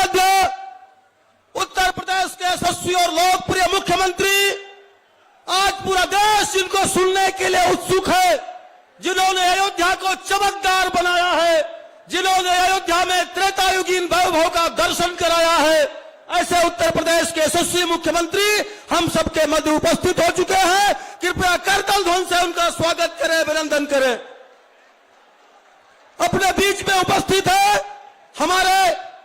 आराध्य उत्तर प्रदेश के यशस्वी और लोकप्रिय मुख्यमंत्री, आज पूरा देश जिनको सुनने के लिए उत्सुक है, जिन्होंने अयोध्या को चमकदार बनाया है, जिन्होंने अयोध्या में त्रेतायुगीन वैभव का दर्शन कराया है, ऐसे उत्तर प्रदेश के यशस्वी मुख्यमंत्री हम सबके मध्य उपस्थित हो चुके हैं। कृपया करताल ध्वनि से उनका स्वागत करें, अभिनंदन करें। अपने बीच में उपस्थित है हमारे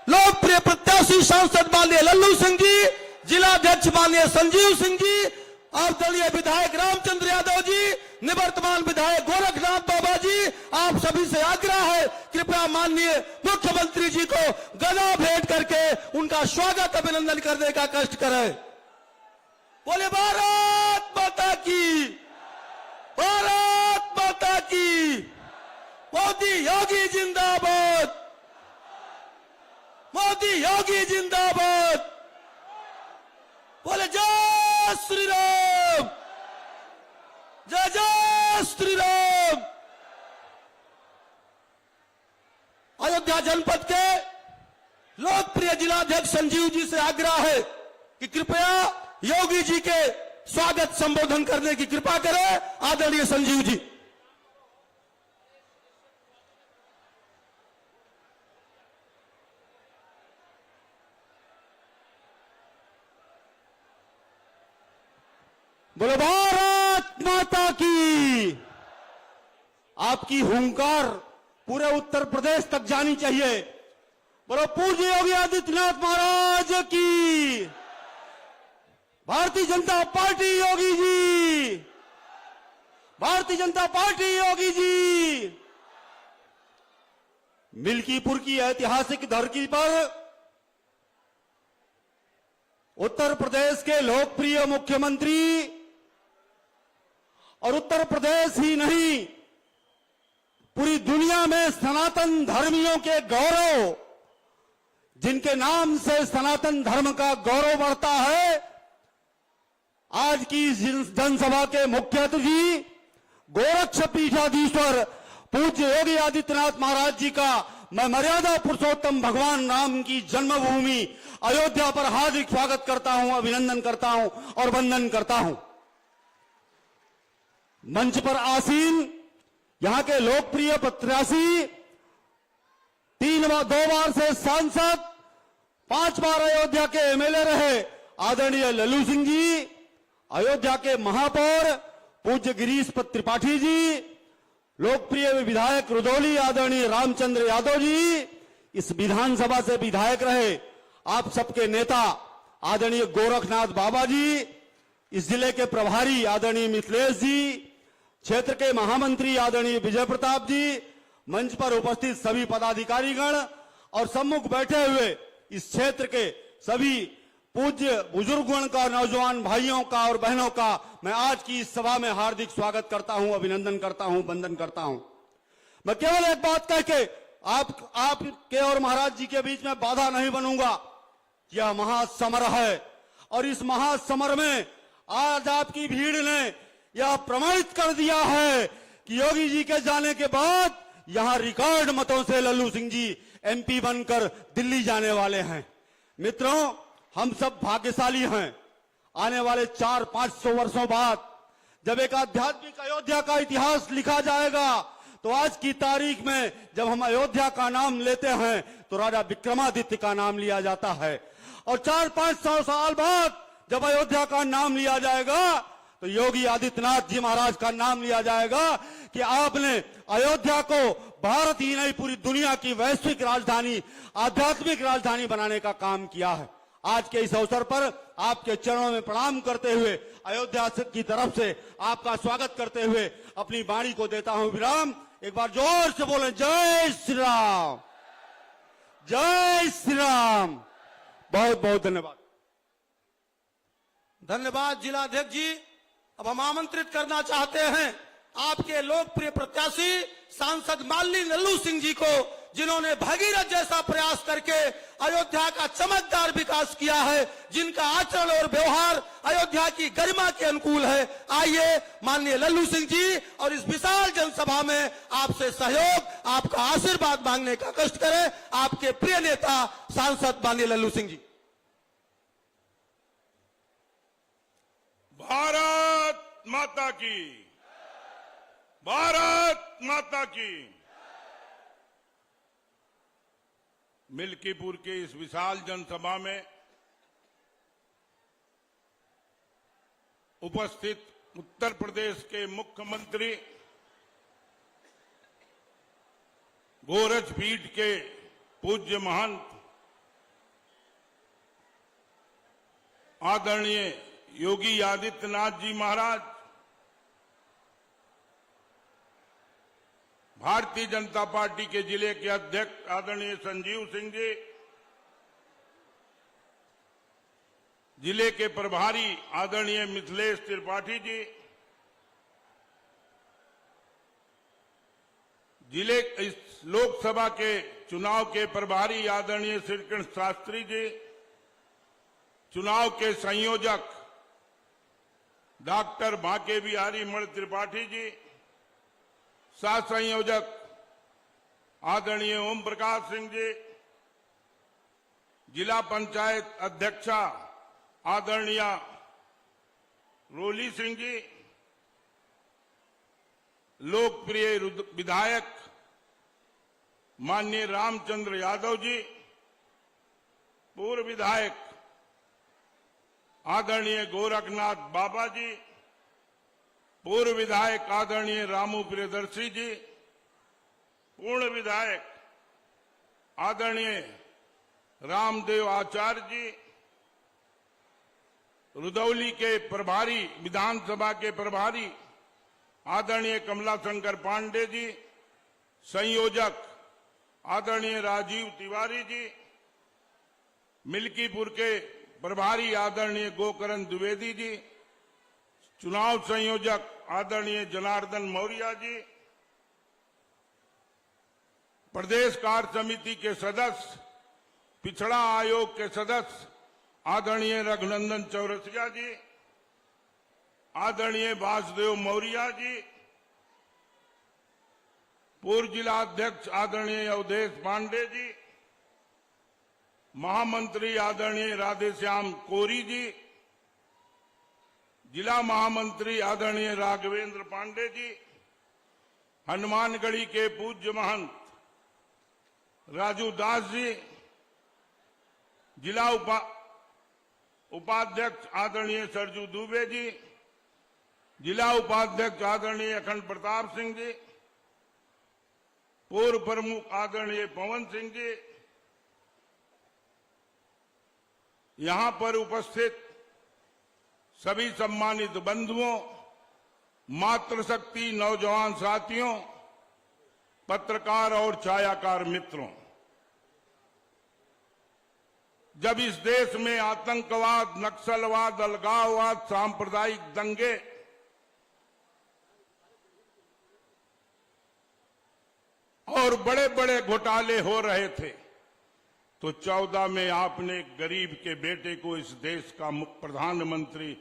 लोकप्रिय प्रत्याशी सांसद माननीय लल्लू सिंह जी, जिलाध्यक्ष माननीय संजीव सिंह जी, और दलीय विधायक रामचंद्र यादव जी, निवर्तमान विधायक गोरखनाथ बाबा जी। आप सभी से आग्रह है, कृपया माननीय मुख्यमंत्री जी को गला भेंट करके उनका स्वागत अभिनंदन करने का कष्ट करें। बोले भारत माता की, भारत माता की। मोदी योगी जिंदाबाद, मोदी योगी जिंदाबाद। बोले जय श्री राम, जय जय श्री राम। अयोध्या जनपद के लोकप्रिय जिलाध्यक्ष संजीव जी से आग्रह है कि कृपया योगी जी के स्वागत संबोधन करने की कृपा करें। आदरणीय संजीव जी। बोलो भारत माता की। आपकी हुंकार पूरे उत्तर प्रदेश तक जानी चाहिए। बोलो पूज्य योगी आदित्यनाथ महाराज की। Bharatiya Janata party Yogi ji, Bharatiya Janata party Yogi ji. मिल्कीपुर की ऐतिहासिक धरती पर उत्तर प्रदेश के लोकप्रिय मुख्यमंत्री, और उत्तर प्रदेश ही नहीं पूरी दुनिया में सनातन धर्मियों के गौरव, जिनके नाम से सनातन धर्म का गौरव बढ़ता है, आज की जनसभा के मुख्य अतिथि गोरक्ष पीठाधीश्वर पूज्य योगी आदित्यनाथ महाराज जी का मैं मर्यादा पुरुषोत्तम भगवान राम की जन्मभूमि अयोध्या पर हार्दिक स्वागत करता हूं, अभिनंदन करता हूं और वंदन करता हूं। मंच पर आसीन यहां के लोकप्रिय प्रत्याशी, 2 बार से सांसद, 5 बार अयोध्या के एमएलए रहे आदरणीय लल्लू सिंह जी, अयोध्या के महापौर पूज्य गिरीश त्रिपाठी जी, लोकप्रिय विधायक रुदौली आदरणीय रामचंद्र यादव जी, इस विधानसभा से विधायक रहे आप सबके नेता आदरणीय गोरखनाथ बाबा जी, इस जिले के प्रभारी आदरणीय मिथिलेश जी, क्षेत्र के महामंत्री आदरणीय विजय प्रताप जी, मंच पर उपस्थित सभी पदाधिकारीगण और सम्मुख बैठे हुए इस क्षेत्र के सभी पूज्य बुजुर्गगण का, नौजवान भाइयों का और बहनों का मैं आज की इस सभा में हार्दिक स्वागत करता हूं, अभिनंदन करता हूं, वंदन करता हूं। मैं केवल एक बात कह के आपके और महाराज जी के बीच में बाधा नहीं बनूंगा। यह महासमर है और इस महासमर में आज आपकी भीड़ ने यह प्रमाणित कर दिया है कि योगी जी के जाने के बाद यहां रिकॉर्ड मतों से लल्लू सिंह जी एमपी बनकर दिल्ली जाने वाले हैं। मित्रों, हम सब भाग्यशाली हैं। आने वाले 400-500 वर्षों बाद जब एक आध्यात्मिक अयोध्या का इतिहास लिखा जाएगा, तो आज की तारीख में जब हम अयोध्या का नाम लेते हैं तो राजा विक्रमादित्य का नाम लिया जाता है, और 400-500 साल बाद जब अयोध्या का नाम लिया जाएगा तो योगी आदित्यनाथ जी महाराज का नाम लिया जाएगा कि आपने अयोध्या को भारत ही नहीं पूरी दुनिया की वैश्विक राजधानी, आध्यात्मिक राजधानी बनाने का काम किया है। आज के इस अवसर पर आपके चरणों में प्रणाम करते हुए, अयोध्या की तरफ से आपका स्वागत करते हुए अपनी वाणी को देता हूं विराम। एक बार जोर से बोलें जय श्री राम, जय श्री राम। बहुत बहुत धन्यवाद। धन्यवाद जिलाध्यक्ष जी। अब हम आमंत्रित करना चाहते हैं आपके लोकप्रिय प्रत्याशी सांसद माननीय लल्लू सिंह जी को जिन्होंने भगीरथ जैसा प्रयास करके अयोध्या का चमकदार विकास किया है, जिनका आचरण और व्यवहार अयोध्या की गरिमा के अनुकूल है। आइए माननीय लल्लू सिंह जी और इस विशाल जनसभा में आपसे सहयोग, आपका आशीर्वाद मांगने का कष्ट करें। आपके प्रिय नेता सांसद माननीय लल्लू सिंह जी। भारत माता की, भारत माता की। मिल्कीपुर के इस विशाल जनसभा में उपस्थित उत्तर प्रदेश के मुख्यमंत्री, गोरखपीठ के पूज्य महंत आदरणीय योगी आदित्यनाथ जी महाराज, भारतीय जनता पार्टी के जिले के अध्यक्ष आदरणीय संजीव सिंह जी, जिले के प्रभारी आदरणीय मिथिलेश त्रिपाठी जी, जिले इस लोकसभा के चुनाव के प्रभारी आदरणीय श्रीकृष्ण शास्त्री जी, चुनाव के संयोजक डॉक्टर बांके बिहारी मण त्रिपाठी जी, सह संयोजक आदरणीय ओम प्रकाश सिंह जी, जिला पंचायत अध्यक्षा आदरणीय रोली सिंह जी, लोकप्रिय विधायक माननीय रामचंद्र यादव जी, पूर्व विधायक आदरणीय गोरखनाथ बाबा जी, पूर्व विधायक आदरणीय रामू प्रियदर्शी जी, पूर्ण विधायक आदरणीय रामदेव आचार्य जी, रुदौली के प्रभारी विधानसभा के प्रभारी आदरणीय कमला शंकर पांडे जी, संयोजक आदरणीय राजीव तिवारी जी, मिल्कीपुर के प्रभारी आदरणीय गोकरण द्विवेदी जी, चुनाव संयोजक आदरणीय जनार्दन मौर्य जी, प्रदेश कार्य समिति के सदस्य, पिछड़ा आयोग के सदस्य आदरणीय रघुनंदन चौरसिया जी, आदरणीय वासुदेव मौर्य जी, पूर्व जिला अध्यक्ष आदरणीय अवधेश पांडे जी, महामंत्री आदरणीय राधेश्याम कोरी जी, जिला महामंत्री आदरणीय राघवेंद्र पांडे जी, हनुमानगढ़ी के पूज्य महंत राजू दास जी, जिला उपाध्यक्ष आदरणीय सरजू दुबे जी, जिला उपाध्यक्ष आदरणीय अखंड प्रताप सिंह जी, पूर्व प्रमुख आदरणीय पवन सिंह जी, यहां पर उपस्थित सभी सम्मानित बंधुओं, मातृशक्ति नौजवान साथियों, पत्रकार और छायाकार मित्रों, जब इस देश में आतंकवाद, नक्सलवाद, अलगाववाद, सांप्रदायिक दंगे और बड़े बड़े घोटाले हो रहे थे, तो 14 में आपने गरीब के बेटे को इस देश का प्रधानमंत्री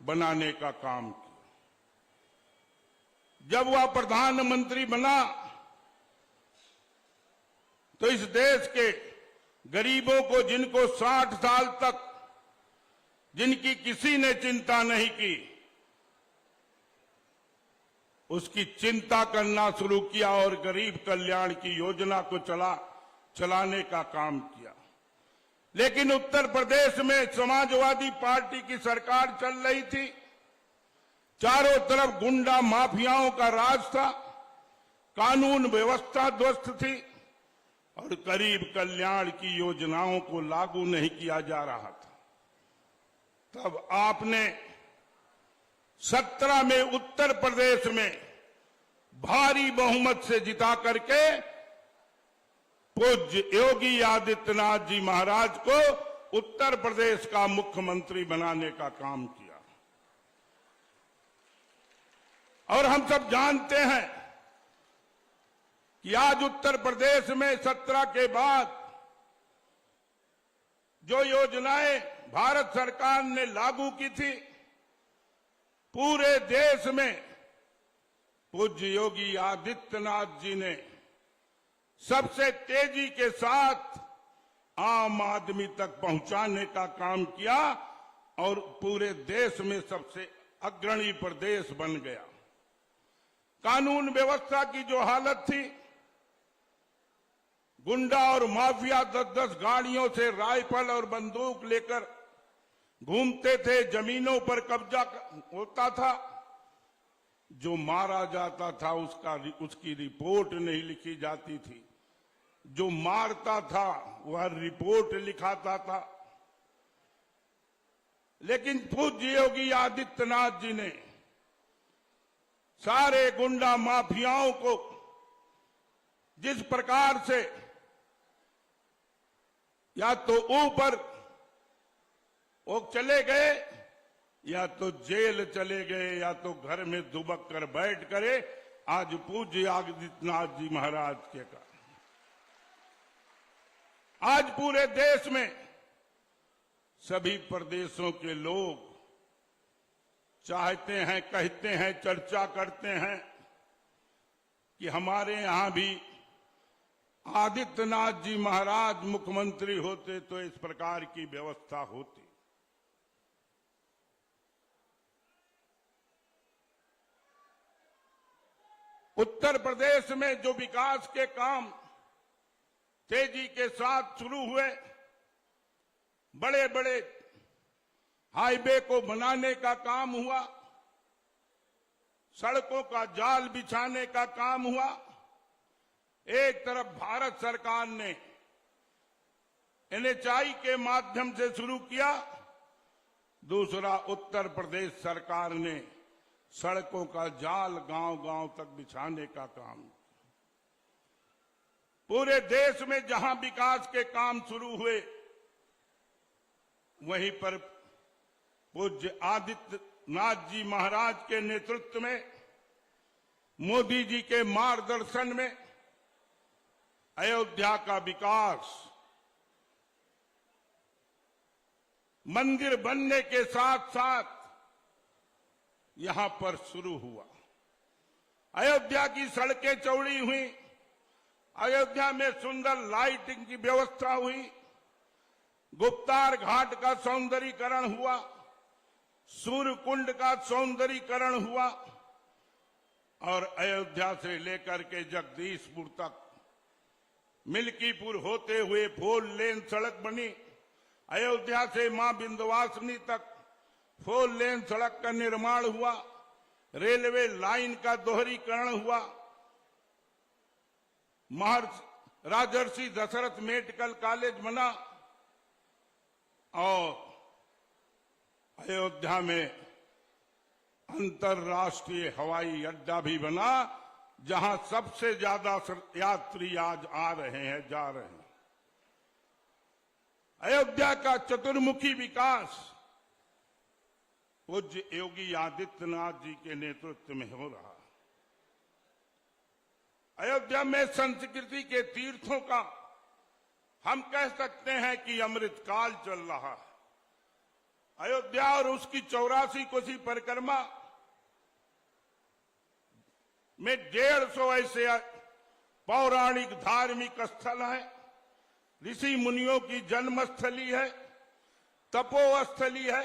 बनाने का काम किया। जब वह प्रधानमंत्री बना तो इस देश के गरीबों को, जिनको 60 साल तक जिनकी किसी ने चिंता नहीं की, उसकी चिंता करना शुरू किया और गरीब कल्याण की योजना को चलाने का काम किया। लेकिन उत्तर प्रदेश में समाजवादी पार्टी की सरकार चल रही थी, चारों तरफ गुंडा माफियाओं का राज था, कानून व्यवस्था ध्वस्त थी और गरीब कल्याण की योजनाओं को लागू नहीं किया जा रहा था। तब आपने 17 में उत्तर प्रदेश में भारी बहुमत से जिता करके पूज्य योगी आदित्यनाथ जी महाराज को उत्तर प्रदेश का मुख्यमंत्री बनाने का काम किया। और हम सब जानते हैं कि आज उत्तर प्रदेश में 17 के बाद जो योजनाएं भारत सरकार ने लागू की थी, पूरे देश में पूज्य योगी आदित्यनाथ जी ने सबसे तेजी के साथ आम आदमी तक पहुंचाने का काम किया और पूरे देश में सबसे अग्रणी प्रदेश बन गया। कानून व्यवस्था की जो हालत थी, गुंडा और माफिया 10-10 गाड़ियों से राइफल और बंदूक लेकर घूमते थे, जमीनों पर कब्जा होता था, जो मारा जाता था उसकी रिपोर्ट नहीं लिखी जाती थी, जो मारता था वह रिपोर्ट लिखाता था। लेकिन पूज्य योगी आदित्यनाथ जी ने सारे गुंडा माफियाओं को जिस प्रकार से या तो ऊपर वो चले गए, या तो जेल चले गए, या तो घर में दुबक कर बैठ करे, आज पूज्य आदित्यनाथ जी महाराज के का आज पूरे देश में सभी प्रदेशों के लोग चाहते हैं, कहते हैं, चर्चा करते हैं कि हमारे यहां भी आदित्यनाथ जी महाराज मुख्यमंत्री होते तो इस प्रकार की व्यवस्था होती। उत्तर प्रदेश में जो विकास के काम तेजी के साथ शुरू हुए, बड़े बड़े हाईवे को बनाने का काम हुआ, सड़कों का जाल बिछाने का काम हुआ। एक तरफ भारत सरकार ने NHAI के माध्यम से शुरू किया, दूसरा उत्तर प्रदेश सरकार ने सड़कों का जाल गांव-गांव तक बिछाने का काम। पूरे देश में जहां विकास के काम शुरू हुए, वहीं पर पूज्य आदित्यनाथ जी महाराज के नेतृत्व में, मोदी जी के मार्गदर्शन में अयोध्या का विकास मंदिर बनने के साथ साथ यहां पर शुरू हुआ। अयोध्या की सड़कें चौड़ी हुई, अयोध्या में सुंदर लाइटिंग की व्यवस्था हुई, गुप्तार घाट का सौंदर्यीकरण हुआ, सूर्य कुंड का सौंदर्यीकरण हुआ, और अयोध्या से लेकर के जगदीशपुर तक मिल्कीपुर होते हुए 4 लेन सड़क बनी। अयोध्या से मां विंध्यवासिनी तक 4 लेन सड़क का निर्माण हुआ, रेलवे लाइन का दोहरीकरण हुआ, महर्षि राजर्षि दशरथ मेडिकल कॉलेज बना, और अयोध्या में अंतर्राष्ट्रीय हवाई अड्डा भी बना, जहां सबसे ज्यादा यात्री आज आ रहे हैं, जा रहे हैं। अयोध्या का चतुर्मुखी विकास पूज्य योगी आदित्यनाथ जी के नेतृत्व में हो रहा। अयोध्या में संस्कृति के तीर्थों का हम कह सकते हैं कि अमृतकाल चल रहा है। अयोध्या और उसकी 84 कोसी परिक्रमा में 150 ऐसे पौराणिक धार्मिक स्थल हैं, ऋषि मुनियों की जन्मस्थली है, तपोस्थली है।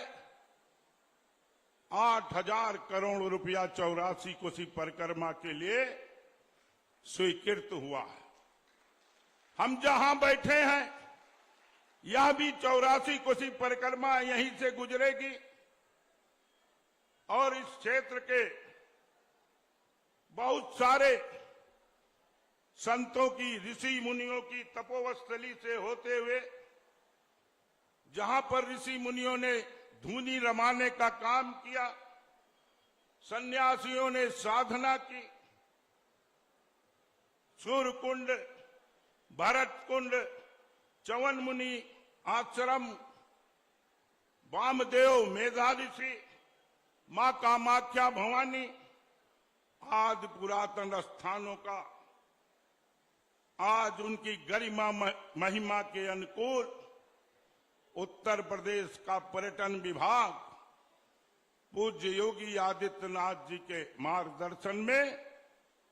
8,000 करोड़ रुपया 84 कोसी परिक्रमा के लिए स्वीकृत हुआ है। हम जहां बैठे हैं, यह भी 84 कोसी परिक्रमा यहीं से गुजरेगी, और इस क्षेत्र के बहुत सारे संतों की, ऋषि मुनियों की तपोस्थली से होते हुए, जहां पर ऋषि मुनियों ने धूनी रमाने का काम किया, सन्यासियों ने साधना की, सूर्य कुंड, भरत कुंड, चवन मुनि आश्रम, वामदेव, मेधा ऋषि, मां कामाख्या भवानी आदि पुरातन स्थानों का आज उनकी गरिमा महिमा के अनुकूल उत्तर प्रदेश का पर्यटन विभाग पूज्य योगी आदित्यनाथ जी के मार्गदर्शन में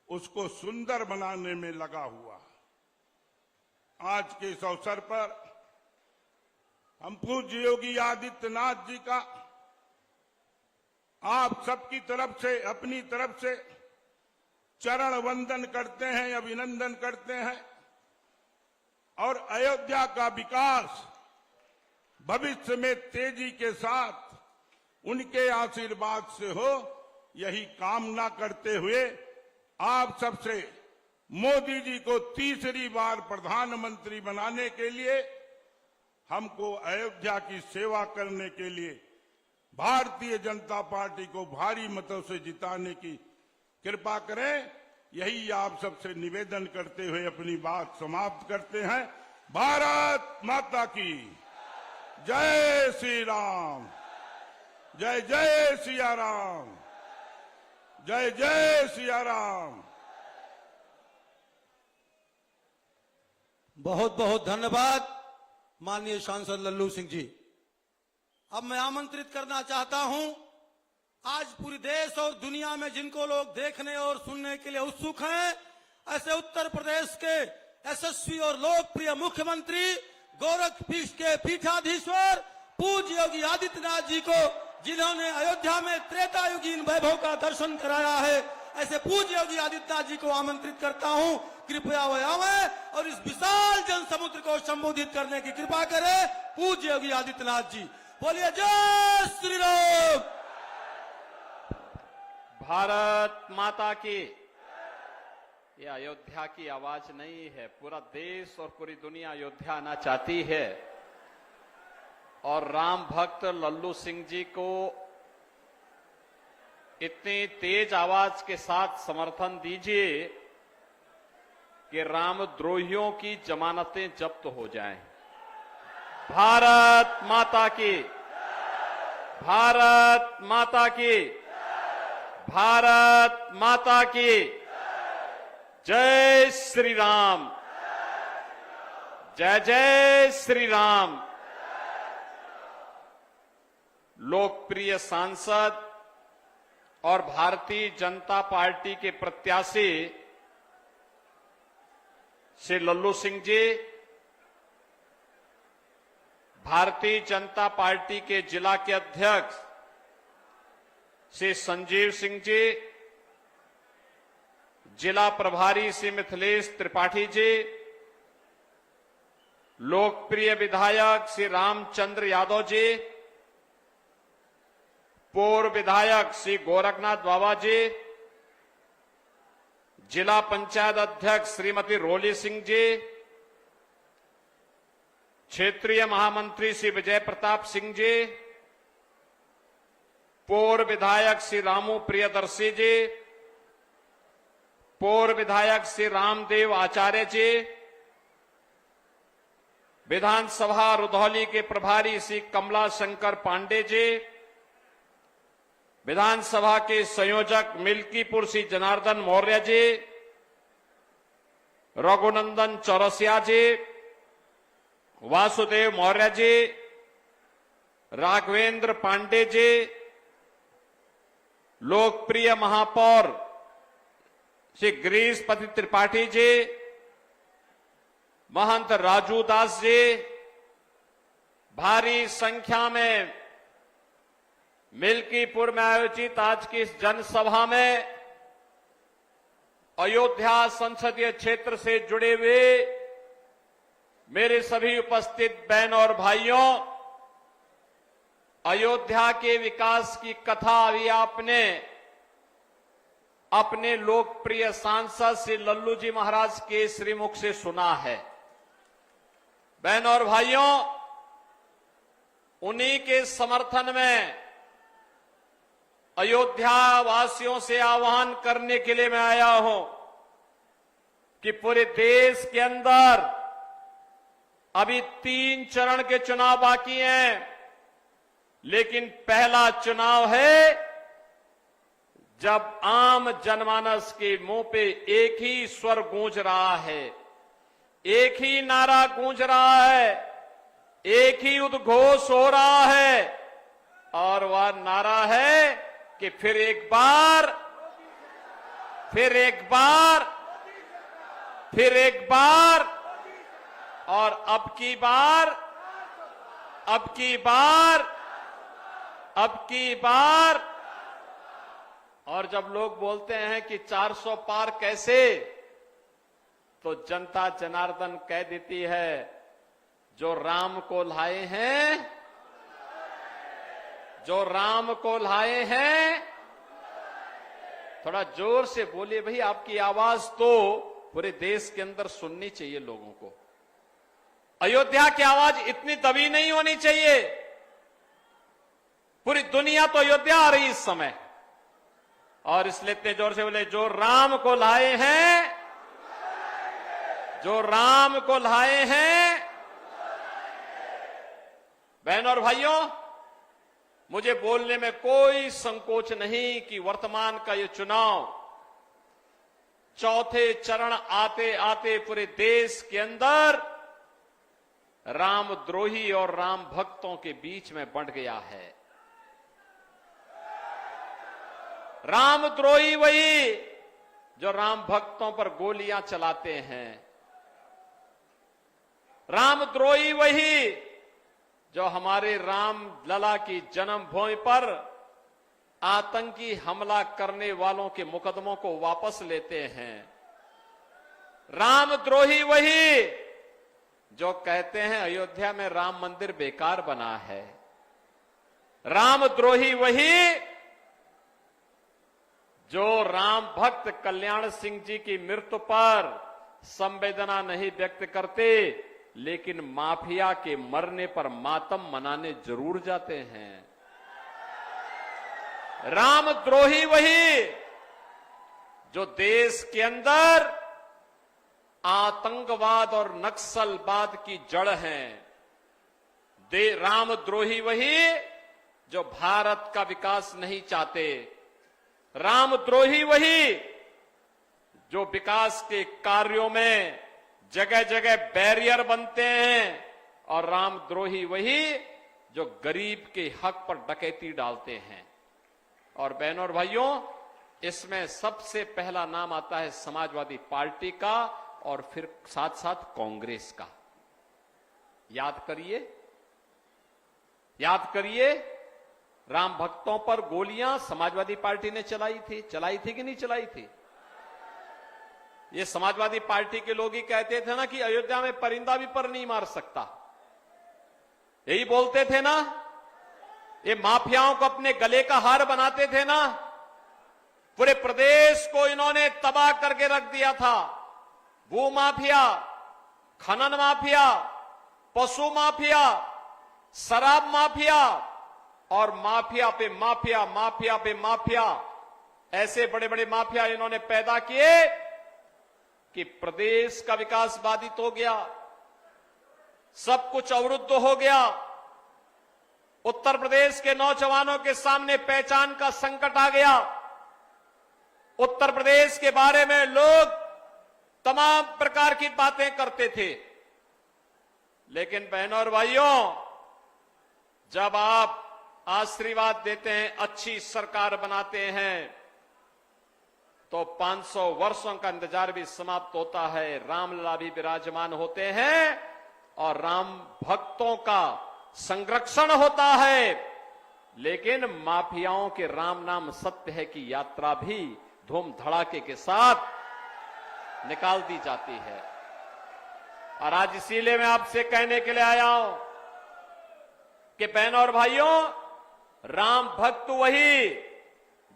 उसको सुंदर बनाने में लगा हुआ। आज के इस अवसर पर हम पूज्य योगी आदित्यनाथ जी का आप सबकी तरफ से, अपनी तरफ से चरण वंदन करते हैं, अभिनंदन करते हैं और अयोध्या का विकास भविष्य में तेजी के साथ उनके आशीर्वाद से हो, यही कामना करते हुए आप सबसे मोदी जी को तीसरी बार प्रधानमंत्री बनाने के लिए, हमको अयोध्या की सेवा करने के लिए भारतीय जनता पार्टी को भारी मतों से जिताने की कृपा करें, यही आप सबसे निवेदन करते हुए अपनी बात समाप्त करते हैं। भारत माता की जय श्री राम, जय जय सिया राम, जय जय सिया राम। बहुत बहुत धन्यवाद माननीय सांसद लल्लू सिंह जी। अब मैं आमंत्रित करना चाहता हूं, आज पूरी देश और दुनिया में जिनको लोग देखने और सुनने के लिए उत्सुक हैं, ऐसे उत्तर प्रदेश के यशस्वी और लोकप्रिय मुख्यमंत्री गोरखपीठ के पीठाधीश्वर पूज्य योगी आदित्यनाथ जी को, जिन्होंने अयोध्या में त्रेतायुगीन वैभव का दर्शन कराया है, ऐसे पूज्य योगी आदित्यनाथ जी को आमंत्रित करता हूं, कृपया वह आवे और इस विशाल जनसमुद्र को संबोधित करने की कृपा करें। पूज्य योगी आदित्यनाथ जी, बोलिए जय श्री राम। भारत माता की। यह अयोध्या की आवाज नहीं है, पूरा देश और पूरी दुनिया अयोध्या आना चाहती है और राम भक्त लल्लू सिंह जी को इतनी तेज आवाज के साथ समर्थन दीजिए कि रामद्रोहियों की जमानतें जब्त हो जाएं। भारत माता की, भारत माता की, भारत माता की जय श्री राम, जय जय श्री राम। लोकप्रिय सांसद और भारतीय जनता पार्टी के प्रत्याशी श्री लल्लू सिंह जी, भारतीय जनता पार्टी के जिला के अध्यक्ष श्री संजीव सिंह जी, जिला प्रभारी श्री मिथिलेश त्रिपाठी जी, लोकप्रिय विधायक श्री रामचंद्र यादव जी, पूर्व विधायक श्री गोरखनाथ बाबा जी, जिला पंचायत अध्यक्ष श्रीमती रोली सिंह जी, क्षेत्रीय महामंत्री श्री विजय प्रताप सिंह जी, पूर्व विधायक श्री रामू प्रियदर्शी जी, पूर्व विधायक श्री रामदेव आचार्य जी, विधानसभा रुधौली के प्रभारी श्री कमला शंकर पांडे जी, विधानसभा के संयोजक मिल्कीपुर श्री जनार्दन मौर्य जी, रघुनंदन चौरसिया जी, वासुदेव मौर्य जी, राघवेंद्र पांडे जी, लोकप्रिय महापौर श्री गिरीशपति त्रिपाठी जी, महंत राजू दास जी, भारी संख्या में मिल्कीपुर में आयोजित आज की इस जनसभा में अयोध्या संसदीय क्षेत्र से जुड़े हुए मेरे सभी उपस्थित बहन और भाइयों, अयोध्या के विकास की कथा अभी आपने अपने लोकप्रिय सांसद श्री लल्लू जी महाराज के श्रीमुख से सुना है। बहन और भाइयों, उन्हीं के समर्थन में अयोध्या वासियों से आह्वान करने के लिए मैं आया हूं कि पूरे देश के अंदर अभी 3 चरण के चुनाव बाकी हैं, लेकिन पहला चुनाव है जब आम जनमानस के मुंह पे एक ही स्वर गूंज रहा है, एक ही नारा गूंज रहा है, एक ही उद्घोष हो रहा है, और वह नारा है कि फिर एक बार, फिर एक बार, फिर एक बार, और अब की बार, अब की बार, अब की बार। और जब लोग बोलते हैं कि 400 पार कैसे, तो जनता जनार्दन कह देती है, जो राम को लाए हैं, जो राम को लाए हैं। थोड़ा जोर से बोलिए भाई, आपकी आवाज तो पूरे देश के अंदर सुननी चाहिए लोगों को। अयोध्या की आवाज इतनी दबी नहीं होनी चाहिए। पूरी दुनिया तो अयोध्या आ रही इस समय, और इसलिए इतने जोर से बोले, जो राम को लाए हैं, जो राम को लाए हैं। बहनों और भाइयों, मुझे बोलने में कोई संकोच नहीं कि वर्तमान का ये चुनाव चौथे चरण आते आते पूरे देश के अंदर रामद्रोही और राम भक्तों के बीच में बंट गया है। रामद्रोही वही जो राम भक्तों पर गोलियां चलाते हैं, रामद्रोही वही जो हमारे राम लला की जन्मभूमि पर आतंकी हमला करने वालों के मुकदमों को वापस लेते हैं, रामद्रोही वही जो कहते हैं अयोध्या में राम मंदिर बेकार बना है, रामद्रोही वही जो राम भक्त कल्याण सिंह जी की मृत्यु पर संवेदना नहीं व्यक्त करते, लेकिन माफिया के मरने पर मातम मनाने जरूर जाते हैं। रामद्रोही वही जो देश के अंदर आतंकवाद और नक्सलवाद की जड़ हैं। रामद्रोही वही जो भारत का विकास नहीं चाहते। रामद्रोही वही जो विकास के कार्यों में जगह जगह बैरियर बनते हैं, और रामद्रोही वही जो गरीब के हक पर डकैती डालते हैं। और बहनों और भाइयों, इसमें सबसे पहला नाम आता है समाजवादी पार्टी का, और फिर साथ साथ कांग्रेस का। याद करिए, याद करिए, राम भक्तों पर गोलियां समाजवादी पार्टी ने चलाई थी कि नहीं चलाई थी? ये समाजवादी पार्टी के लोग ही कहते थे ना कि अयोध्या में परिंदा भी पर नहीं मार सकता, यही बोलते थे ना। ये माफियाओं को अपने गले का हार बनाते थे ना। पूरे प्रदेश को इन्होंने तबाह करके रख दिया था। भू माफिया, खनन माफिया, पशु माफिया, शराब माफिया, और माफिया पे माफिया, माफिया पे माफिया, ऐसे बड़े बड़े माफिया इन्होंने पैदा किए कि प्रदेश का विकास बाधित हो गया, सब कुछ अवरुद्ध हो गया। उत्तर प्रदेश के नौजवानों के सामने पहचान का संकट आ गया। उत्तर प्रदेश के बारे में लोग तमाम प्रकार की बातें करते थे, लेकिन बहनों और भाइयों, जब आप आशीर्वाद देते हैं, अच्छी सरकार बनाते हैं, तो 500 वर्षों का इंतजार भी समाप्त होता है। रामलला भी विराजमान होते हैं, और राम भक्तों का संरक्षण होता है। लेकिन माफियाओं के राम नाम सत्य है की यात्रा भी धूम धड़ाके के साथ निकाल दी जाती है। और आज इसीलिए मैं आपसे कहने के लिए आया हूं कि बहनों और भाइयों, राम भक्त वही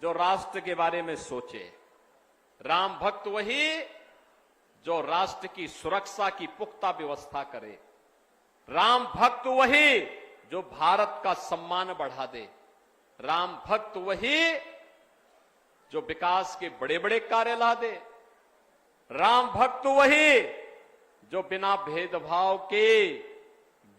जो राष्ट्र के बारे में सोचे, राम भक्त वही जो राष्ट्र की सुरक्षा की पुख्ता व्यवस्था करे, राम भक्त वही जो भारत का सम्मान बढ़ा दे, राम भक्त वही जो विकास के बड़े बड़े कार्य ला दे, राम भक्त वही जो बिना भेदभाव के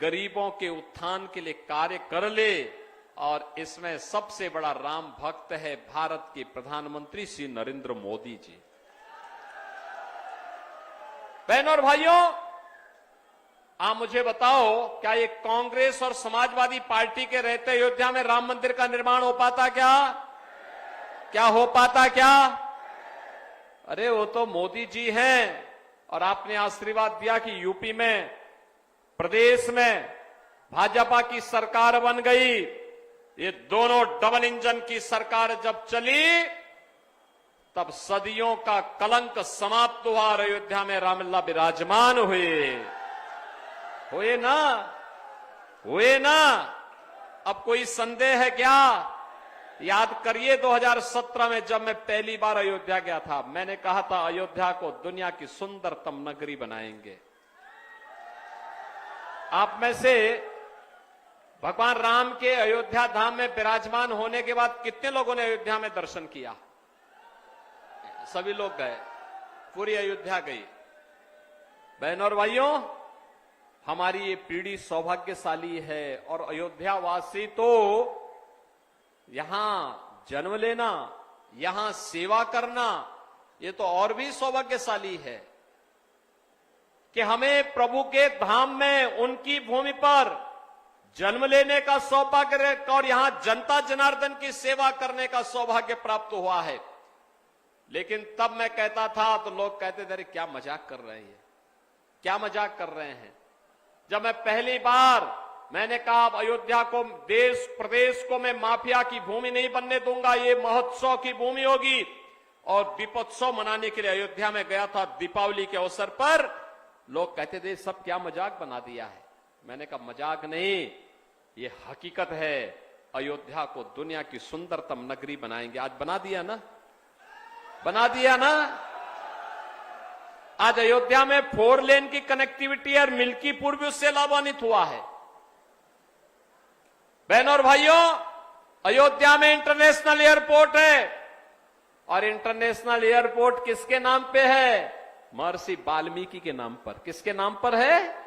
गरीबों के उत्थान के लिए कार्य कर ले। और इसमें सबसे बड़ा राम भक्त है भारत के प्रधानमंत्री श्री नरेंद्र मोदी जी। बहनों और भाइयों, आप मुझे बताओ, क्या ये कांग्रेस और समाजवादी पार्टी के रहते अयोध्या में राम मंदिर का निर्माण हो पाता क्या हो पाता क्या? अरे वो तो मोदी जी हैं, और आपने आशीर्वाद दिया कि यूपी में, प्रदेश में भाजपा की सरकार बन गई। ये दोनों डबल इंजन की सरकार जब चली, तब सदियों का कलंक समाप्त हुआ और अयोध्या में रामलला विराजमान हुए ना। अब कोई संदेह है क्या? याद करिए 2017 में जब मैं पहली बार अयोध्या गया था, मैंने कहा था अयोध्या को दुनिया की सुंदरतम नगरी बनाएंगे। आप में से भगवान राम के अयोध्या धाम में विराजमान होने के बाद कितने लोगों ने अयोध्या में दर्शन किया? सभी लोग गए, पूरी अयोध्या गई। बहनों और भाइयों, हमारी ये पीढ़ी सौभाग्यशाली है, और अयोध्या वासी तो यहां जन्म लेना, यहां सेवा करना, ये तो और भी सौभाग्यशाली है कि हमें प्रभु के धाम में, उनकी भूमि पर जन्म लेने का सौभाग्य और यहां जनता जनार्दन की सेवा करने का सौभाग्य प्राप्त हुआ है। लेकिन तब मैं कहता था तो लोग कहते थे, अरे क्या मजाक कर रहे हैं, क्या मजाक कर रहे हैं। जब मैं पहली बार मैंने कहा अयोध्या को, देश प्रदेश को मैं माफिया की भूमि नहीं बनने दूंगा, ये महोत्सव की भूमि होगी, और दीपोत्सव मनाने के लिए अयोध्या में गया था दीपावली के अवसर पर, लोग कहते थे सब क्या मजाक बना दिया है। मैंने कहा मजाक नहीं, ये हकीकत है। अयोध्या को दुनिया की सुंदरतम नगरी बनाएंगे। आज बना दिया ना। आज अयोध्या में 4 लेन की कनेक्टिविटी और मिल्कीपुर भी उससे लाभान्वित हुआ है। बहनों और भाइयों, अयोध्या में इंटरनेशनल एयरपोर्ट है, और इंटरनेशनल एयरपोर्ट किसके नाम पे है? महर्षि वाल्मीकि के नाम पर। किसके नाम पर है?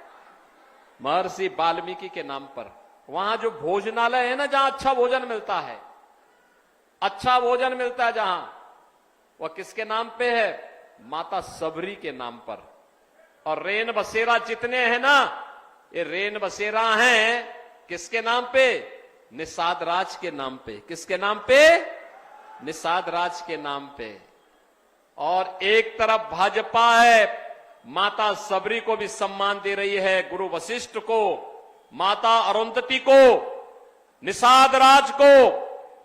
महर्षि वाल्मीकि के नाम पर। वहां जो भोजनालय है ना, जहां अच्छा भोजन मिलता है, जहां, वह किसके नाम पे है? माता सबरी के नाम पर। और रेन बसेरा जितने हैं ना, ये रेन बसेरा हैं किसके नाम पे? निषाद राज के नाम पे। किसके नाम पे? निषाद राज के नाम पे। और एक तरफ भाजपा है, माता सबरी को भी सम्मान दे रही है, गुरु वशिष्ठ को, माता अरुंधति को, निषाद राज को,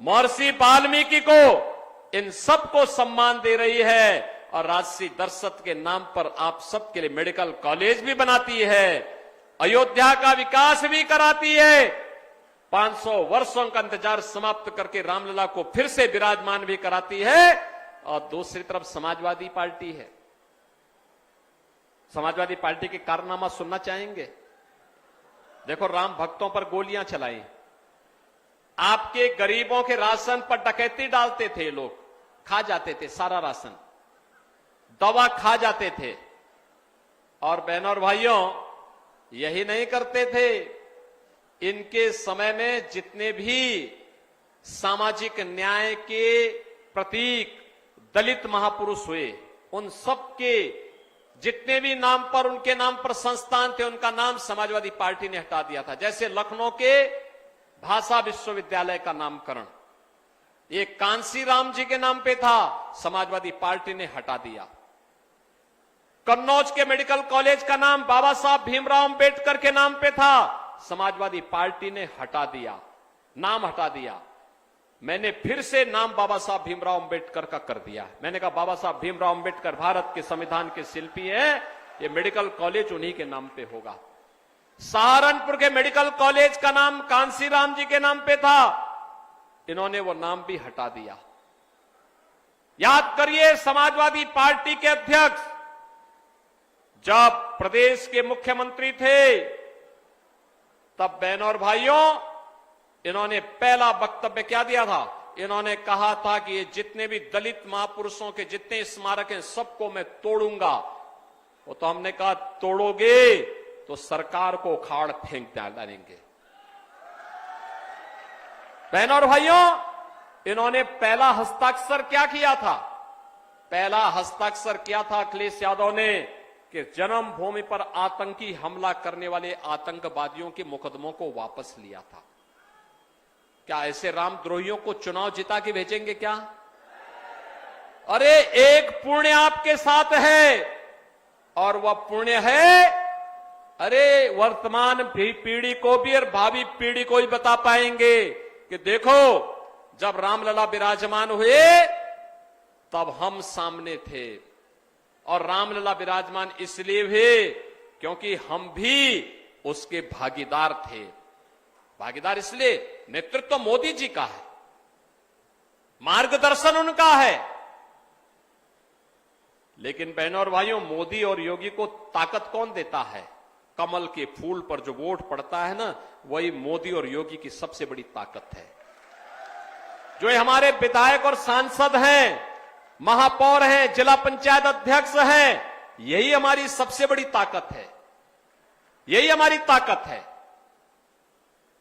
महर्षि वाल्मीकि को, इन सबको सम्मान दे रही है। और राजसी दर्शक के नाम पर आप सबके लिए मेडिकल कॉलेज भी बनाती है, अयोध्या का विकास भी कराती है। 500 वर्षों का इंतजार समाप्त करके रामलला को फिर से विराजमान भी कराती है। और दूसरी तरफ समाजवादी पार्टी है। समाजवादी पार्टी के कारनामा सुनना चाहेंगे? देखो, राम भक्तों पर गोलियां चलाई, आपके गरीबों के राशन पर डकैती डालते थे, लोग खा जाते थे सारा राशन, दवा खा जाते थे। और बहनों और भाइयों, यही नहीं करते थे, इनके समय में जितने भी सामाजिक न्याय के प्रतीक दलित महापुरुष हुए, उन सबके जितने भी नाम पर, उनके नाम पर संस्थान थे, उनका नाम समाजवादी पार्टी ने हटा दिया था। जैसे लखनऊ के भाषा विश्वविद्यालय का नामकरण ये कांसीराम जी के नाम पे था, समाजवादी पार्टी ने हटा दिया। कन्नौज के मेडिकल कॉलेज का नाम बाबा साहब भीमराव अंबेडकर के नाम पे था, समाजवादी पार्टी ने हटा दिया, नाम हटा दिया। मैंने फिर से नाम बाबा साहब भीमराव अंबेडकर का कर दिया। मैंने कहा बाबा साहब भीमराव अंबेडकर भारत के संविधान के शिल्पी हैं, ये मेडिकल कॉलेज उन्हीं के नाम पे होगा। सहारनपुर के मेडिकल कॉलेज का नाम कांसीराम जी के नाम पे था, इन्होंने वो नाम भी हटा दिया। याद करिए, समाजवादी पार्टी के अध्यक्ष जब प्रदेश के मुख्यमंत्री थे, तब बहनों और भाइयों, इन्होंने पहला वक्तव्य क्या दिया था? इन्होंने कहा था कि ये जितने भी दलित महापुरुषों के जितने स्मारक हैं, सबको मैं तोड़ूंगा। वो तो हमने कहा तोड़ोगे तो सरकार को उखाड़ फेंक डालेंगे। बहनों और भाइयों, इन्होंने पहला हस्ताक्षर क्या किया था? पहला हस्ताक्षर किया था अखिलेश यादव ने कि जन्मभूमि पर आतंकी हमला करने वाले आतंकवादियों के मुकदमों को वापस लिया था। क्या ऐसे रामद्रोहियों को चुनाव जिता के भेजेंगे क्या? अरे एक पुण्य आपके साथ है, और वह पुण्य है, अरे वर्तमान पीढ़ी को भी और भावी पीढ़ी को भी बता पाएंगे कि देखो, जब रामलला विराजमान हुए तब हम सामने थे, और रामलला विराजमान इसलिए हुए क्योंकि हम भी उसके भागीदार थे। भागीदार इसलिए, नेतृत्व मोदी जी का है, मार्गदर्शन उनका है, लेकिन बहनों और भाइयों, मोदी और योगी को ताकत कौन देता है? कमल के फूल पर जो वोट पड़ता है ना, वही मोदी और योगी की सबसे बड़ी ताकत है। जो ये हमारे विधायक और सांसद हैं, महापौर हैं, जिला पंचायत अध्यक्ष हैं, यही हमारी सबसे बड़ी ताकत है, यही हमारी ताकत है।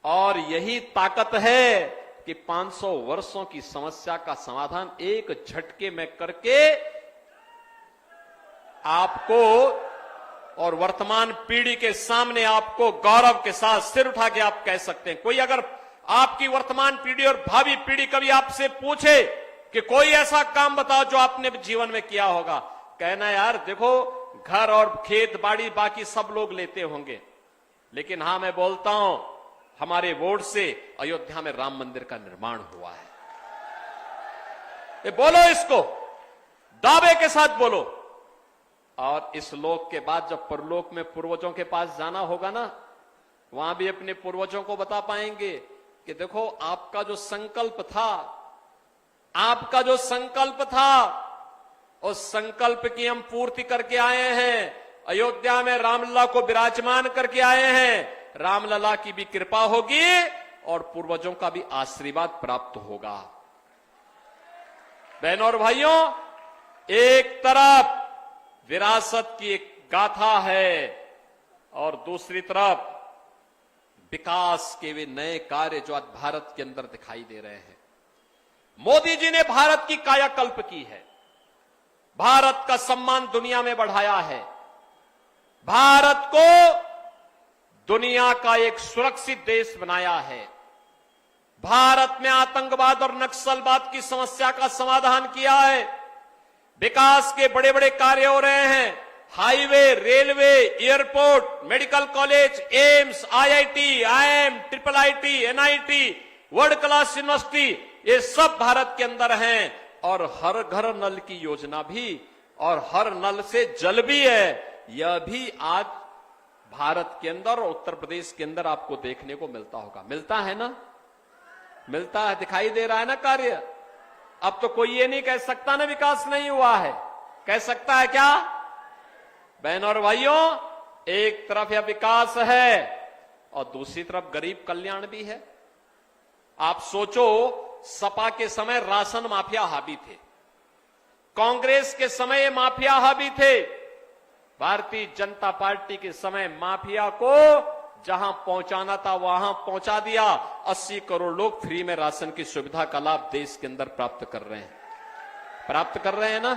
और यही ताकत है कि 500 वर्षों की समस्या का समाधान एक झटके में करके आपको और वर्तमान पीढ़ी के सामने आपको गौरव के साथ सिर उठा के आप कह सकते हैं। कोई अगर आपकी वर्तमान पीढ़ी और भावी पीढ़ी कभी आपसे पूछे कि कोई ऐसा काम बताओ जो आपने जीवन में किया होगा, कहना यार देखो, घर और खेत बाड़ी बाकी सब लोग लेते होंगे, लेकिन हां मैं बोलता हूं, हमारे वोट से अयोध्या में राम मंदिर का निर्माण हुआ है। ये बोलो, इसको दावे के साथ बोलो। और इस लोक के बाद जब परलोक में पूर्वजों के पास जाना होगा ना, वहां भी अपने पूर्वजों को बता पाएंगे कि देखो, आपका जो संकल्प था, आपका जो संकल्प था, उस संकल्प की हम पूर्ति करके आए हैं। अयोध्या में रामलला को विराजमान करके आए हैं। रामलला की भी कृपा होगी और पूर्वजों का भी आशीर्वाद प्राप्त होगा। बहनों और भाइयों, एक तरफ विरासत की एक गाथा है और दूसरी तरफ विकास के वे नए कार्य जो आज भारत के अंदर दिखाई दे रहे हैं। मोदी जी ने भारत की कायाकल्प की है, भारत का सम्मान दुनिया में बढ़ाया है, भारत को दुनिया का एक सुरक्षित देश बनाया है, भारत में आतंकवाद और नक्सलवाद की समस्या का समाधान किया है, विकास के बड़े बड़े कार्य हो रहे हैं, highway, railway, airport, medical college, AIIMS, IIT, IIM, triple IT, NIT, world class university, ये सब भारत के अंदर हैं। और हर घर नल की योजना भी, और हर नल से जल भी है, यह भी आज भारत के अंदर और उत्तर प्रदेश के अंदर आपको देखने को मिलता होगा। मिलता है ना? मिलता है, दिखाई दे रहा है ना कार्य। अब तो कोई ये नहीं कह सकता ना विकास नहीं हुआ है, कह सकता है क्या? बहनों और भाइयों, एक तरफ यह विकास है और दूसरी तरफ गरीब कल्याण भी है। आप सोचो, सपा के समय राशन माफिया हावी थे, कांग्रेस के समय माफिया हावी थे, भारतीय जनता पार्टी के समय माफिया को जहां पहुंचाना था वहां पहुंचा दिया। 80 करोड़ लोग फ्री में राशन की सुविधा का लाभ देश के अंदर प्राप्त कर रहे हैं ना।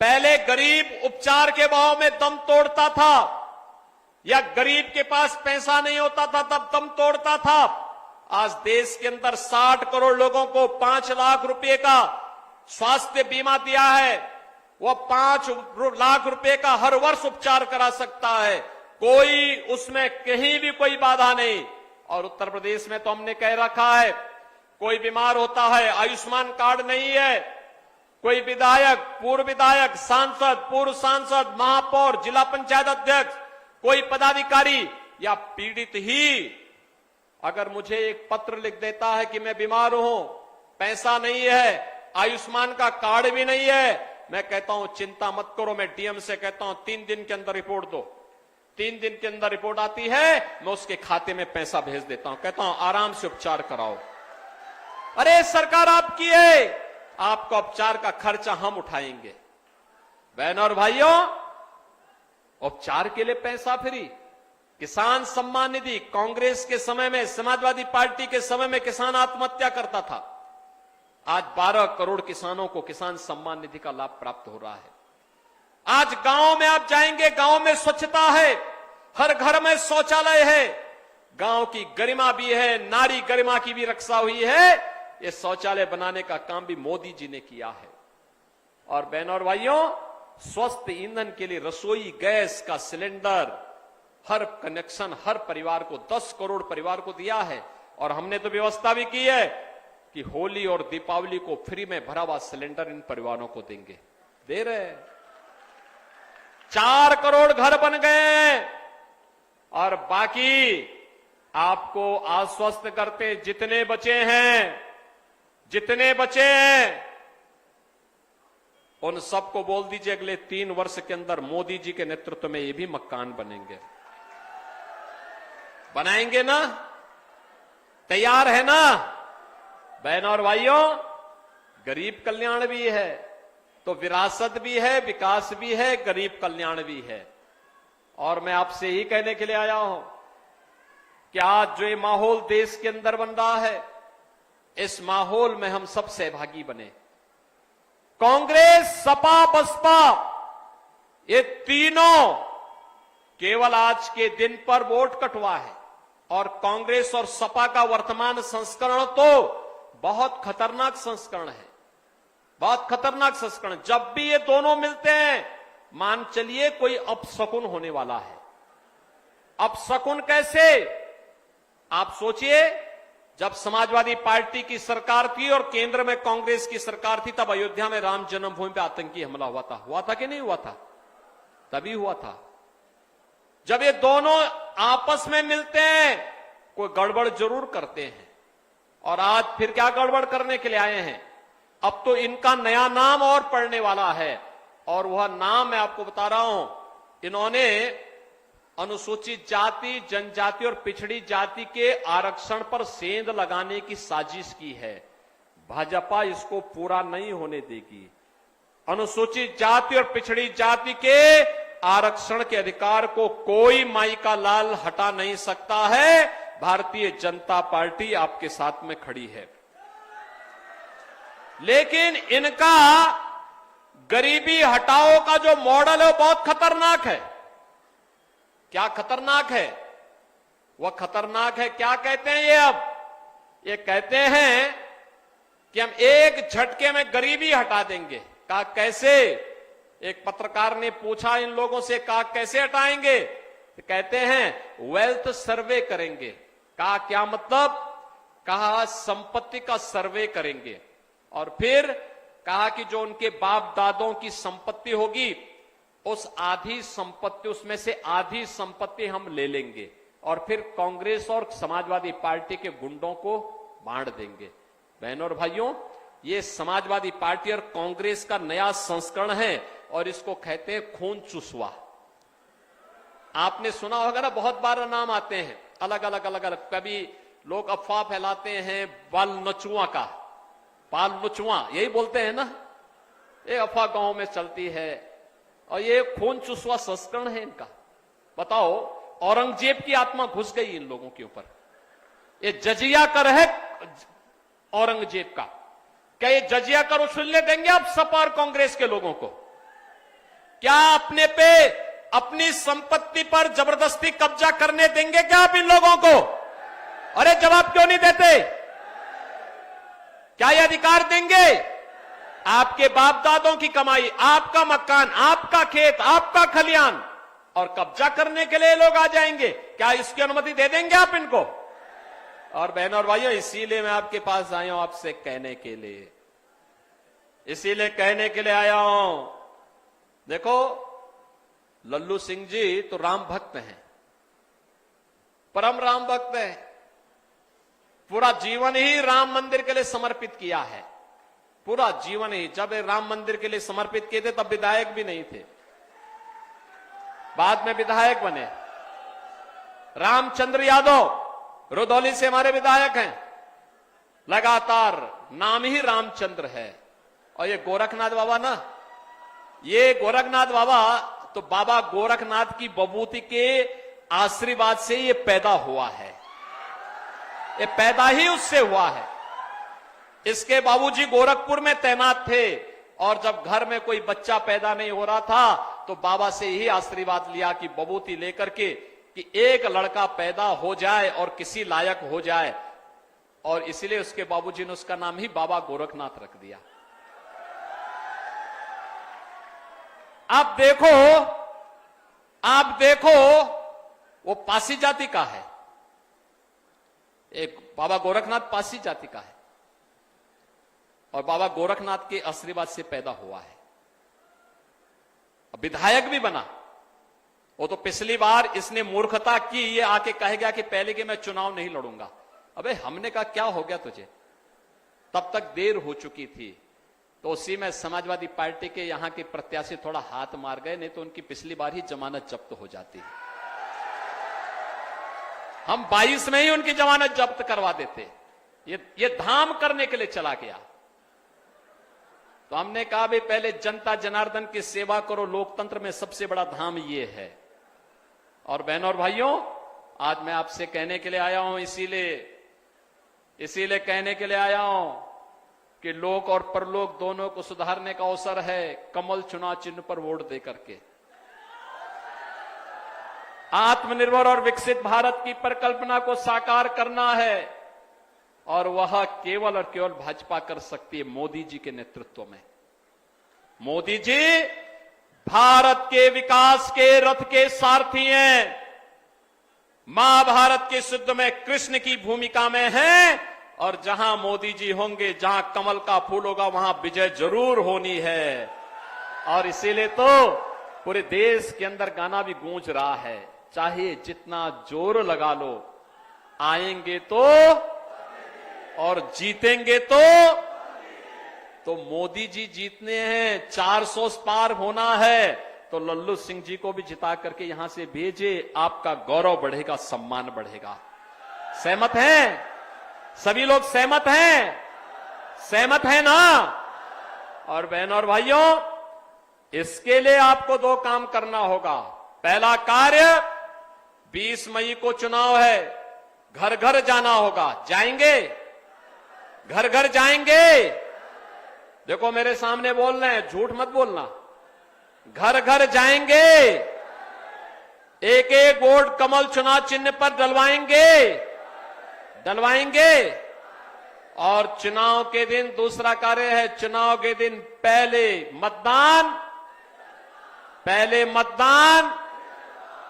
पहले गरीब उपचार के भाव में दम तोड़ता था, या गरीब के पास पैसा नहीं होता था तब दम तोड़ता था। आज देश के अंदर 60 करोड़ लोगों को 5 लाख रुपए का स्वास्थ्य बीमा दिया है, वह 5 लाख रुपए का हर वर्ष उपचार करा सकता है, कोई उसमें कहीं भी कोई बाधा नहीं। और उत्तर प्रदेश में तो हमने कह रखा है, कोई बीमार होता है, आयुष्मान कार्ड नहीं है, कोई विधायक, पूर्व विधायक, सांसद, पूर्व सांसद, महापौर, जिला पंचायत अध्यक्ष, कोई पदाधिकारी या पीड़ित ही अगर मुझे एक पत्र लिख देता है कि मैं बीमार हूं, पैसा नहीं है, आयुष्मान का कार्ड भी नहीं है, मैं कहता हूं चिंता मत करो, मैं डीएम से कहता हूं 3 दिन के अंदर रिपोर्ट दो। 3 दिन के अंदर रिपोर्ट आती है, मैं उसके खाते में पैसा भेज देता हूं, कहता हूं आराम से उपचार कराओ। अरे सरकार आपकी है, आपका उपचार का खर्चा हम उठाएंगे। बहनों और भाइयों, उपचार के लिए पैसा फ्री, किसान सम्मान निधि, कांग्रेस के समय में, समाजवादी पार्टी के समय में किसान आत्महत्या करता था, आज 12 करोड़ किसानों को किसान सम्मान निधि का लाभ प्राप्त हो रहा है। आज गांव में आप जाएंगे, गांव में स्वच्छता है, हर घर में शौचालय है, गांव की गरिमा भी है, नारी गरिमा की भी रक्षा हुई है। ये शौचालय बनाने का काम भी मोदी जी ने किया है। और बहनों और भाइयों, स्वस्थ ईंधन के लिए रसोई गैस का सिलेंडर हर कनेक्शन हर परिवार को 10 करोड़ परिवार को दिया है। और हमने तो व्यवस्था भी की है कि होली और दीपावली को फ्री में भरा हुआ सिलेंडर इन परिवारों को देंगे, दे रहे हैं। 4 करोड़ घर बन गए। और बाकी आपको आश्वस्त करते, जितने बचे हैं उन सबको बोल दीजिए अगले 3 वर्ष के अंदर मोदी जी के नेतृत्व में ये भी मकान बनेंगे। बनाएंगे ना? तैयार है ना? बहनों और भाइयों, गरीब कल्याण भी है तो विरासत भी है, विकास भी है, गरीब कल्याण भी है। और मैं आपसे यही कहने के लिए आया हूं कि आज जो ये माहौल देश के अंदर बन रहा है, इस माहौल में हम सब सहभागी बने। कांग्रेस, सपा, बसपा, ये तीनों केवल आज के दिन पर वोट कटवा है। और कांग्रेस और सपा का वर्तमान संस्करण तो बहुत खतरनाक संस्करण है, बहुत खतरनाक संस्करण। जब भी ये दोनों मिलते हैं, मान चलिए कोई अपशकुन होने वाला है। अपशकुन कैसे? आप सोचिए, जब समाजवादी पार्टी की सरकार थी और केंद्र में कांग्रेस की सरकार थी, तब अयोध्या में राम जन्मभूमि पे आतंकी हमला हुआ था कि नहीं हुआ था? तभी हुआ था। जब ये दोनों आपस में मिलते हैं, कोई गड़बड़ जरूर करते हैं। और आज फिर क्या गड़बड़ करने के लिए आए हैं? अब तो इनका नया नाम और पड़ने वाला है। और वह नाम मैं आपको बता रहा हूं, इन्होंने अनुसूचित जाति, जनजाति और पिछड़ी जाति के आरक्षण पर सेंध लगाने की साजिश की है। भाजपा इसको पूरा नहीं होने देगी। अनुसूचित जाति और पिछड़ी जाति के आरक्षण के अधिकार को कोई माई का लाल हटा नहीं सकता है। भारतीय जनता पार्टी आपके साथ में खड़ी है। लेकिन इनका गरीबी हटाओ का जो मॉडल है वो बहुत खतरनाक है। क्या खतरनाक है? वह खतरनाक है, क्या कहते हैं ये? अब ये कहते हैं कि हम एक झटके में गरीबी हटा देंगे। कहा कैसे? एक पत्रकार ने पूछा इन लोगों से, कहा कैसे हटाएंगे? तो कहते हैं वेल्थ सर्वे करेंगे। कहा क्या मतलब? कहा संपत्ति का सर्वे करेंगे। और फिर कहा कि जो उनके बाप दादों की संपत्ति होगी, उस आधी संपत्ति, उसमें से आधी संपत्ति हम ले लेंगे और फिर कांग्रेस और समाजवादी पार्टी के गुंडों को बांट देंगे। बहनों और भाइयों, ये समाजवादी पार्टी और कांग्रेस का नया संस्करण है और इसको कहते हैं खून चूसवा। आपने सुना होगा ना, बहुत बार नाम आते हैं अलग अलग। कभी लोग अफवाह फैलाते हैं बाल नचुआ का, बाल नचुआ यही बोलते हैं ना, ये अफवाह गांव में चलती है। और ये खून चूसवा संस्करण है इनका। बताओ, औरंगजेब की आत्मा घुस गई इन लोगों के ऊपर। ये जजिया कर है औरंगजेब का। क्या ये जजिया कर उछलने देंगे आप सपा और कांग्रेस के लोगों को? क्या अपने पे, अपनी संपत्ति पर जबरदस्ती कब्जा करने देंगे क्या आप इन लोगों को? अरे जवाब क्यों नहीं देते? क्या ये अधिकार देंगे? आपके बाप दादों की कमाई, आपका मकान, आपका खेत, आपका खलियान, और कब्जा करने के लिए लोग आ जाएंगे। क्या इसकी अनुमति दे देंगे आप इनको? और बहनों और भाइयों, इसीलिए मैं आपके पास आया हूं, आपसे कहने के लिए, इसीलिए कहने के लिए आया हूं। देखो, लल्लू सिंह जी तो राम भक्त हैं, परम राम भक्त हैं। पूरा जीवन ही राम मंदिर के लिए समर्पित किया है। पूरा जीवन ही। जब राम मंदिर के लिए समर्पित किए थे तब विधायक भी नहीं थे, बाद में विधायक बने। रामचंद्र यादव रुधौली से हमारे विधायक हैं। लगातार नाम ही रामचंद्र है। और ये गोरखनाथ बाबा ना, ये गोरखनाथ बाबा तो बाबा गोरखनाथ की बबूती के आशीर्वाद से ये पैदा हुआ है। ये पैदा ही उससे हुआ है। इसके बाबूजी गोरखपुर में तैनात थे और जब घर में कोई बच्चा पैदा नहीं हो रहा था तो बाबा से यही आशीर्वाद लिया कि बबूती लेकर के कि एक लड़का पैदा हो जाए और किसी लायक हो जाए, और इसीलिए उसके बाबूजी ने उसका नाम ही बाबा गोरखनाथ रख दिया। आप देखो वो पासी जाति का है, एक बाबा गोरखनाथ पासी जाति का है, और बाबा गोरखनाथ के आशीर्वाद से पैदा हुआ है, विधायक भी बना। वो तो पिछली बार इसने मूर्खता की, ये आके कहेगा कि पहले कि मैं चुनाव नहीं लड़ूंगा। अबे हमने कहा क्या हो गया तुझे, तब तक देर हो चुकी थी। तो उसी में समाजवादी पार्टी के यहां के प्रत्याशी थोड़ा हाथ मार गए, नहीं तो उनकी पिछली बार ही जमानत जब्त हो जाती। हम 22 में ही उनकी जमानत जब्त करवा देते। ये धाम करने के लिए चला गया। तो हमने कहा भाई पहले जनता जनार्दन की सेवा करो, लोकतंत्र में सबसे बड़ा धाम ये है। और बहनों और भाइयों, आज मैं आपसे कहने के लिए आया हूं, इसीलिए कहने के लिए आया हूं कि लोक और परलोक दोनों को सुधारने का अवसर है। कमल चुनाव चिन्ह पर वोट देकर के आत्मनिर्भर और विकसित भारत की परिकल्पना को साकार करना है, और वह केवल और केवल भाजपा कर सकती है, मोदी जी के नेतृत्व में। मोदी जी भारत के विकास के रथ के सारथी हैं, महाभारत के युद्ध में कृष्ण की भूमिका में हैं, और जहां मोदी जी होंगे, जहां कमल का फूल होगा, वहां विजय जरूर होनी है। और इसीलिए तो पूरे देश के अंदर गाना भी गूंज रहा है, चाहे जितना जोर लगा लो, आएंगे तो और जीतेंगे तो मोदी जी जीतने हैं। 400 पार होना है तो लल्लू सिंह जी को भी जिता करके यहां से भेजे, आपका गौरव बढ़ेगा, सम्मान बढ़ेगा। सहमत हैं? सभी लोग सहमत हैं? सहमत हैं ना? और बहनों और भाइयों, इसके लिए आपको 2 काम करना होगा। पहला कार्य, 20 मई को चुनाव है, घर घर जाना होगा। जाएंगे? घर घर जाएंगे? देखो मेरे सामने बोल रहे हैं, झूठ मत बोलना। घर घर जाएंगे, एक एक वोट कमल चुनाव चिन्ह पर डलवाएंगे। और चुनाव के दिन दूसरा कार्य है, चुनाव के दिन पहले मतदान।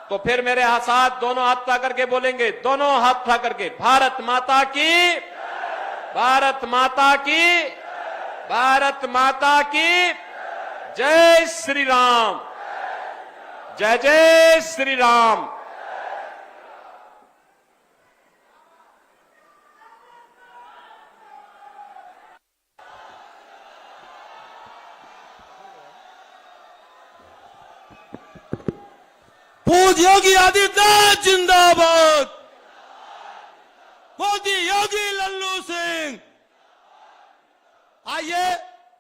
तो फिर मेरे साथ दोनों हाथ उठा करके बोलेंगे, दोनों हाथ उठा करके, भारत माता की, भारत माता की, भारत माता की जय श्री राम, जय जय श्री राम। पूज्य योगी आदित्यनाथ जिंदाबाद, मोदी योगी लल्लू सिंह। आइए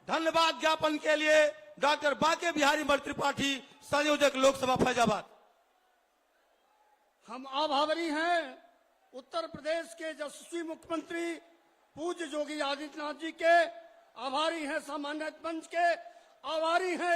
धन्यवाद ज्ञापन के लिए डॉक्टर बाके बिहारी मर्द त्रिपाठी, संयोजक लोकसभा फैजाबाद। हम आभारी हैं उत्तर प्रदेश के यशस्वी मुख्यमंत्री पूज्य योगी आदित्यनाथ जी के, आभारी हैं सामान्य मंच के, आभारी हैं